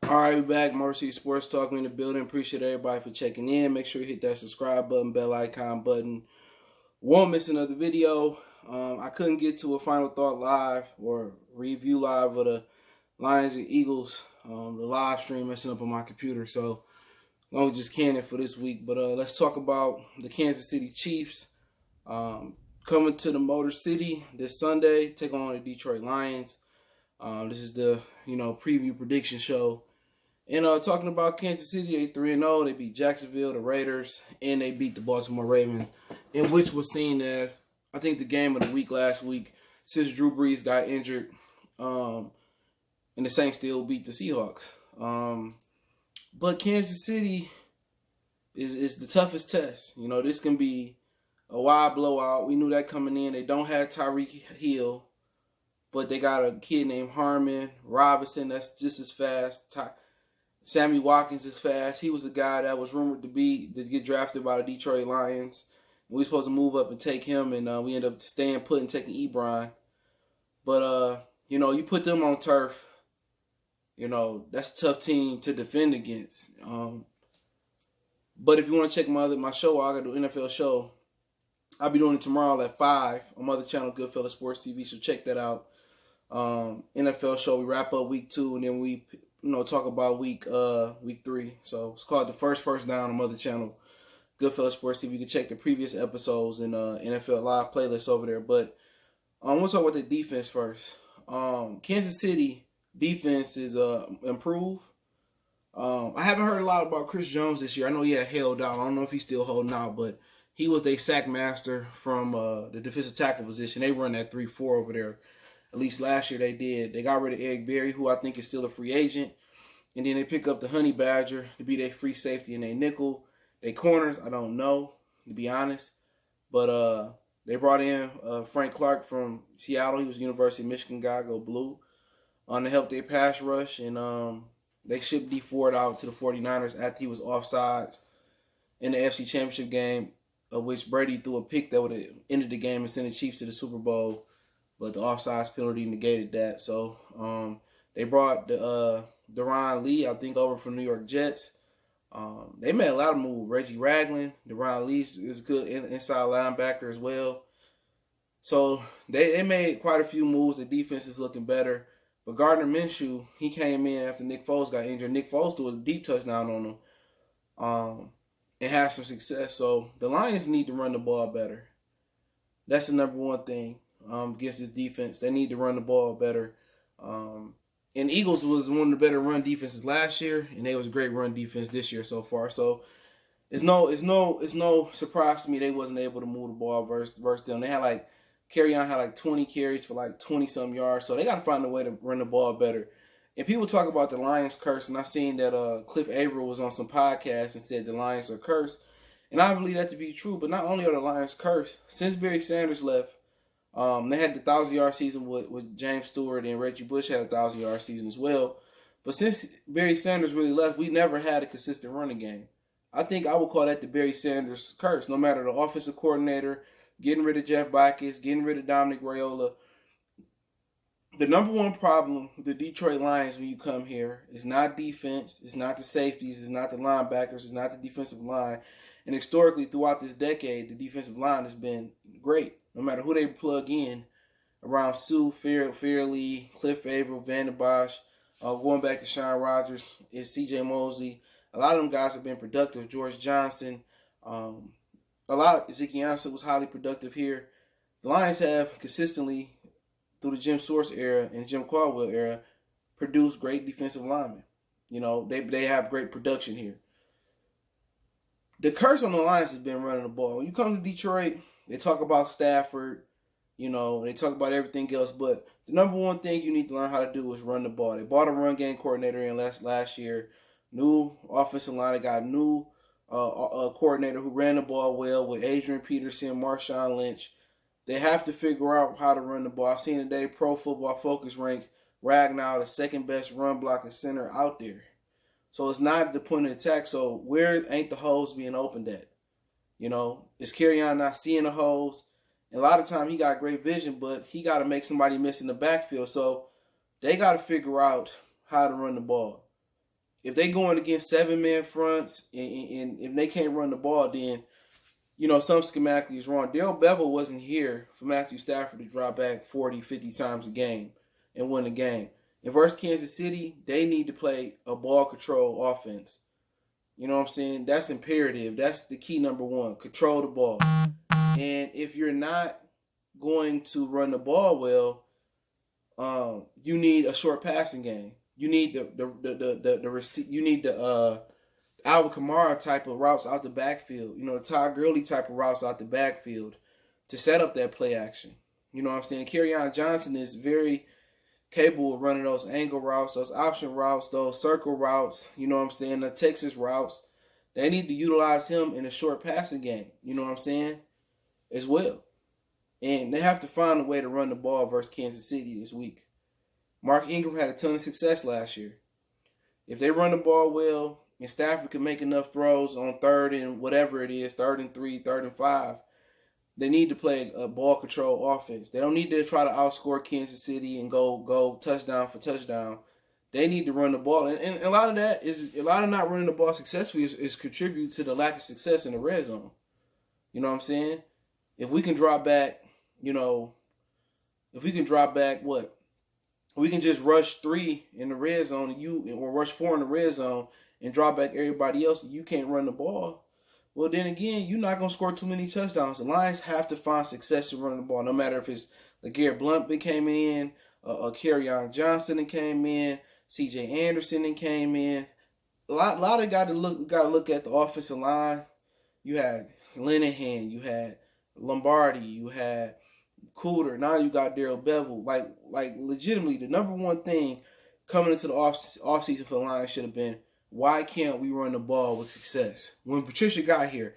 All right, we back. Mercy Sports Talk in the building. Appreciate everybody for checking in. Make sure you hit that subscribe button, bell icon button. Won't miss another video. I couldn't get to a final thought live or review live of the Lions and Eagles. The live stream messing up on my computer, so I'm just canning it for this week. But let's talk about the Kansas City Chiefs coming to the Motor City this Sunday, take on the Detroit Lions. This is the preview prediction show. And talking about Kansas City, they 3-0. They beat Jacksonville, the Raiders, and they beat the Baltimore Ravens, in which was seen as, I think, the game of the week last week since Drew Brees got injured. And the Saints still beat the Seahawks. But Kansas City is the toughest test. This can be a wide blowout. We knew that coming in. They don't have Tyreek Hill, but they got a kid named Harmon Robinson that's just as fast. Sammy Watkins is fast. He was a guy that was rumored to get drafted by the Detroit Lions. We were supposed to move up and take him, and we ended up staying put and taking Ebron. But, you put them on turf, that's a tough team to defend against. But if you want to check my show, I got to do an NFL show. I'll be doing it tomorrow at 5 on my other channel, Goodfellas Sports TV, so check that out. NFL show, we wrap up week 2, and then we talk about week 3. So it's called The First Down on Mother Channel, Goodfellas Sports TV. You can check the previous episodes and NFL Live playlist over there. But I want to talk about the defense first. Kansas City defense is improved. I haven't heard a lot about Chris Jones this year. I know he had held out. I don't know if he's still holding out, but he was their sack master from the defensive tackle position. They run that 3-4 over there. At least last year they did. They got rid of Eric Berry, who I think is still a free agent. And then they pick up the Honey Badger to be their free safety and their nickel. Their corners, I don't know, to be honest. But they brought in Frank Clark from Seattle. He was a University of Michigan guy, go blue, to help their pass rush. And they shipped D Ford out to the 49ers after he was offsides in the NFC Championship game, of which Brady threw a pick that would have ended the game and sent the Chiefs to the Super Bowl. But the offsides penalty negated that. So they brought Deron Lee, I think, over from New York Jets. They made a lot of moves. Reggie Ragland, Deron Lee is good inside linebacker as well. So they made quite a few moves. The defense is looking better. But Gardner Minshew, he came in after Nick Foles got injured. Nick Foles threw a deep touchdown on him and had some success. So the Lions need to run the ball better. That's the number one thing. Against this defense, they need to run the ball better. And Eagles was one of the better run defenses last year, and they was a great run defense this year so far. So it's no surprise to me they wasn't able to move the ball versus them. They had Kerryon had 20 carries for 20-some yards. So they got to find a way to run the ball better. And people talk about the Lions curse, and I seen that Cliff Averill was on some podcast and said the Lions are cursed. And I believe that to be true. But not only are the Lions cursed, since Barry Sanders left, they had the 1,000-yard season with James Stewart, and Reggie Bush had a 1,000-yard season as well. But since Barry Sanders really left, we never had a consistent running game. I think I would call that the Barry Sanders curse. No matter the offensive coordinator, getting rid of Jeff Backus, getting rid of Dominic Raiola. The number one problem with the Detroit Lions when you come here is not defense, it's not the safeties, it's not the linebackers, it's not the defensive line. And historically, throughout this decade, the defensive line has been great. No matter who they plug in, around Sue, Fairley, Cliff Averill, Van der Bosch, going back to Sean Rogers, is C.J. Mosley. A lot of them guys have been productive. George Johnson, a lot. Ezekiel Ansah was highly productive here. The Lions have consistently, through the Jim Source era and Jim Caldwell era, produced great defensive linemen. They have great production here. The curse on the Lions has been running the ball. When you come to Detroit, they talk about Stafford, they talk about everything else, but the number one thing you need to learn how to do is run the ball. They bought a run game coordinator in last year, new offensive line. They got a new coordinator who ran the ball well with Adrian Peterson, Marshawn Lynch. They have to figure out how to run the ball. I've seen today Pro Football Focus ranks Ragnow the second best run blocking center out there. So it's not the point of attack. So where ain't the holes being opened at? Is Kerryon not seeing the holes? And a lot of time he got great vision, but he got to make somebody miss in the backfield. So they got to figure out how to run the ball. if they going against 7-man fronts and if they can't run the ball, then something schematically is wrong. Darrell Bevell wasn't here for Matthew Stafford to drop back 40, 50 times a game and win the game. And versus Kansas City, they need to play a ball control offense. You know what I'm saying? That's imperative. That's the key number one. Control the ball. And if you're not going to run the ball well, you need a short passing game. You need the Alvin Kamara type of routes out the backfield. The Todd Gurley type of routes out the backfield to set up that play action. You know what I'm saying? Kerryon Johnson is very capable of running those angle routes, those option routes, those circle routes, the Texas routes. They need to utilize him in a short passing game, as well. And they have to find a way to run the ball versus Kansas City this week. Mark Ingram had a ton of success last year. If they run the ball well and Stafford can make enough throws on 3rd and whatever it is, 3rd and 3, 3rd and 5, they need to play a ball control offense. They don't need to try to outscore Kansas City and go touchdown for touchdown. They need to run the ball. And a lot of not running the ball successfully is contribute to the lack of success in the red zone. You know what I'm saying? If we can drop back, what? We can just rush 3 in the red zone or rush 4 in the red zone and drop back everybody else and you can't run the ball. Well, then again, you're not going to score too many touchdowns. The Lions have to find success in running the ball, no matter if it's LeGarrette Blount that came in, Kerryon Johnson that came in, C.J. Anderson that came in. A lot of got to look at the offensive line. You had Linehan, you had Lombardi, you had Cooter. Now you got Darrell Bevell. Like legitimately, the number one thing coming into the offseason for the Lions should have been, why can't we run the ball with success? When Patricia got here,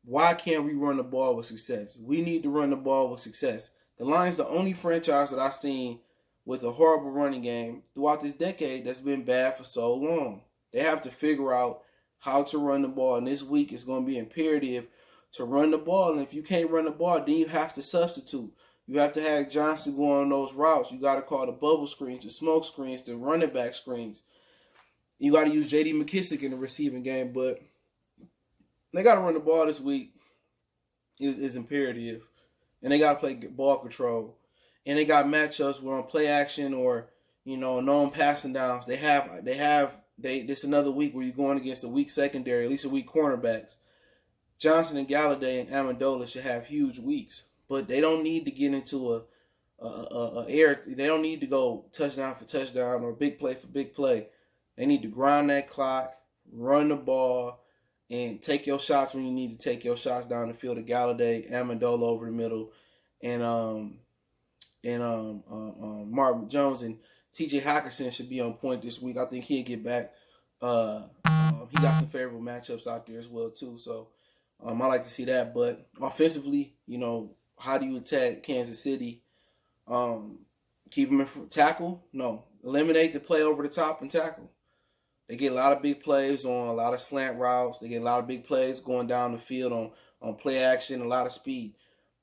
why can't we run the ball with success? We need to run the ball with success. The Lions, the only franchise that I've seen with a horrible running game throughout this decade that's been bad for so long. They have to figure out how to run the ball, and this week is going to be imperative to run the ball. And if you can't run the ball, then you have to substitute. You have to have Johnson go on those routes. You got to call the bubble screens, the smoke screens, the running back screens. You got to use J.D. McKissick in the receiving game, but they got to run the ball this week is imperative. And they got to play ball control. And they got matchups where on play action or, known passing downs, this another week where you're going against a weak secondary, at least a weak cornerbacks. Johnson and Galladay and Amendola should have huge weeks, but they don't need to get into they don't need to go touchdown for touchdown or big play for big play. They need to grind that clock, run the ball, and take your shots when you need to take your shots down the field. To Galladay, Amendola over the middle, and Marvin Jones and T.J. Hockenson should be on point this week. I think he'll get back. He got some favorable matchups out there as well too. So I like to see that. But offensively, how do you attack Kansas City? Keep them in tackle? No. Eliminate the play over the top and tackle. They get a lot of big plays on a lot of slant routes. They get a lot of big plays going down the field on play action, a lot of speed.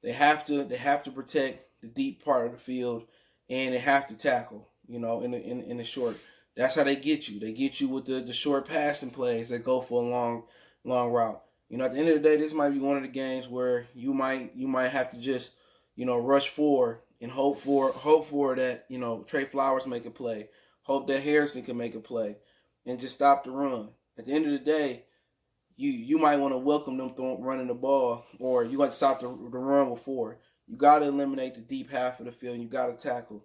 They have to protect the deep part of the field, and they have to tackle, in the short. That's how they get you. They get you with the short passing plays that go for a long route. At the end of the day, this might be one of the games where you might have to just, rush forward and hope for that, Trey Flowers make a play. Hope that Harrison can make a play and just stop the run. At the end of the day, you might want to welcome them running the ball, or you got to stop the run before. You got to eliminate the deep half of the field, and you got to tackle.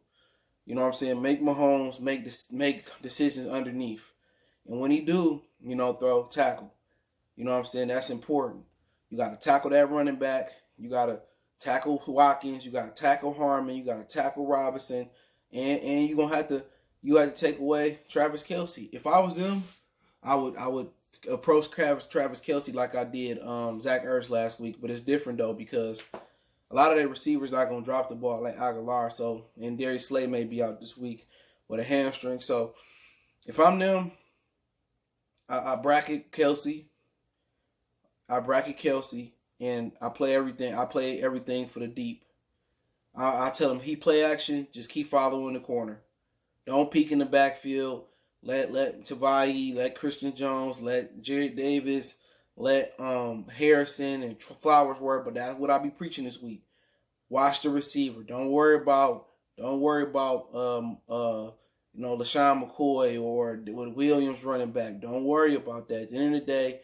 You know what I'm saying? Make Mahomes make decisions underneath. And when he do, throw, tackle. You know what I'm saying? That's important. You got to tackle that running back. You got to tackle Watkins. You got to tackle Harmon. You got to tackle Robinson. And you're going to have to take away Travis Kelce. If I was them, I would approach Travis Kelce like I did Zach Ertz last week. But it's different, though, because a lot of their receivers not going to drop the ball like Aguilar. And Darius Slay may be out this week with a hamstring. So if I'm them, I bracket Kelce. And I play everything. I play everything for the deep. I tell him, he play action, just keep following the corner. Don't peek in the backfield. Let Tavai, let Christian Jones, let Jared Davis, let Harrison and Flowers work. But that's what I'll be preaching this week. Watch the receiver. Don't worry about LaShawn McCoy or with Williams running back. Don't worry about that. At the end of the day,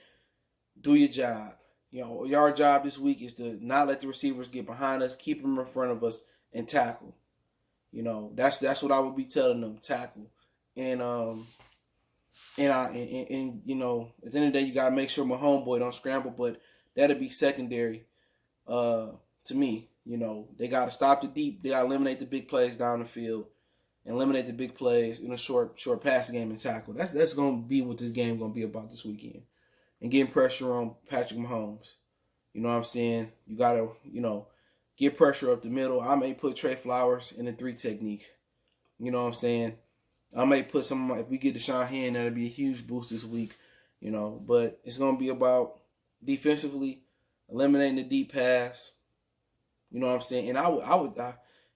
do your job. Our job this week is to not let the receivers get behind us, keep them in front of us, and tackle. That's what I would be telling them. Tackle. And at the end of the day, you gotta make sure my homeboy don't scramble, but that'll be secondary to me. They gotta stop the deep. They gotta eliminate the big plays down the field, and eliminate the big plays in a short pass game and tackle. That's gonna be what this game gonna be about this weekend, and getting pressure on Patrick Mahomes. You know what I'm saying? You gotta get pressure up the middle. I may put Trey Flowers in the 3 technique. You know what I'm saying? I may put if we get Deshaun Hand, that'll be a huge boost this week. But it's gonna be about defensively eliminating the deep pass. You know what I'm saying? And I would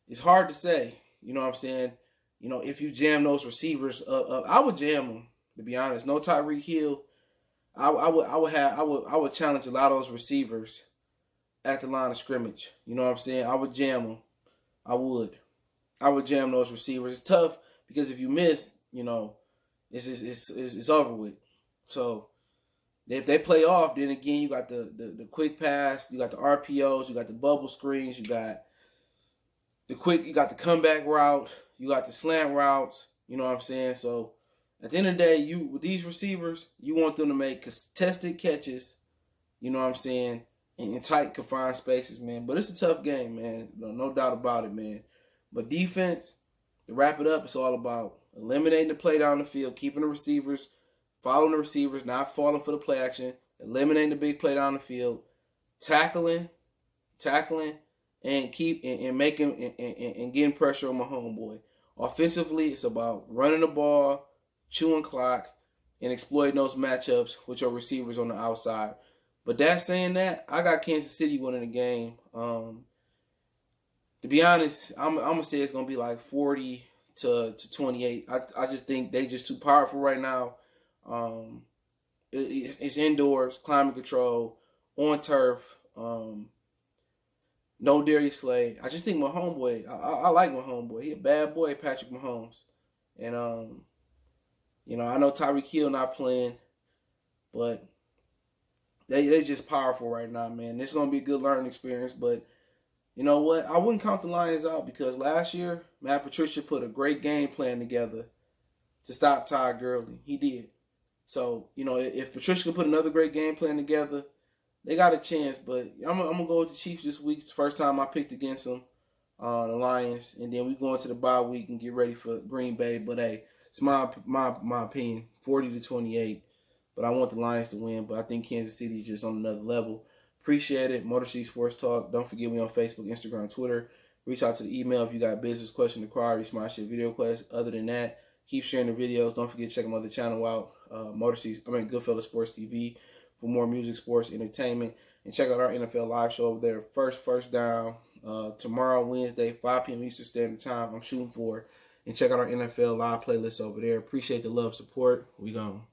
it's hard to say. You know what I'm saying? If you jam those receivers up, I would jam them. To be honest, no Tyreek Hill. I would challenge a lot of those receivers at the line of scrimmage. You know what I'm saying? I would jam them. I would jam those receivers. It's tough because if you miss, it's over with. So if they play off, then again you got the quick pass, you got the RPOs, you got the bubble screens, you got the comeback route, you got the slant routes. You know what I'm saying? So at the end of the day, with these receivers, you want them to make contested catches. You know what I'm saying? In tight, confined spaces, man. But it's a tough game, man. No doubt about it, man. But defense, to wrap it up, it's all about eliminating the play down the field, keeping the receivers, following the receivers, not falling for the play action, eliminating the big play down the field, tackling, and making and getting pressure on my homeboy. Offensively, it's about running the ball, chewing clock, and exploiting those matchups with your receivers on the outside. But that saying that, I got Kansas City winning the game. To be honest, I'm gonna say it's gonna be like 40 to 28. I just think they just too powerful right now. It's indoors, climate control, on turf. No Darius Slay. I just think my homeboy. I like my homeboy. He a bad boy, Patrick Mahomes. And I know Tyreek Hill not playing, but they just powerful right now, man. It's gonna be a good learning experience. But you know what? I wouldn't count the Lions out because last year Matt Patricia put a great game plan together to stop Todd Gurley. He did. So if Patricia can put another great game plan together, they got a chance. But I'm gonna go with the Chiefs this week. It's the first time I picked against them, the Lions, and then we go into the bye week and get ready for Green Bay. But hey, it's my opinion, 40 to 28. But I want the Lions to win. But I think Kansas City is just on another level. Appreciate it. Motor City Sports Talk. Don't forget me on Facebook, Instagram, Twitter. Reach out to the email if you got business question, inquiry, smart shit, video requests. Other than that, keep sharing the videos. Don't forget to check my other channel out, Goodfellas Sports TV, for more music, sports, entertainment. And check out our NFL live show over there. First down tomorrow, Wednesday, 5 p.m. Eastern Standard Time. I'm shooting for. And check out our NFL live playlist over there. Appreciate the love, support. We gone.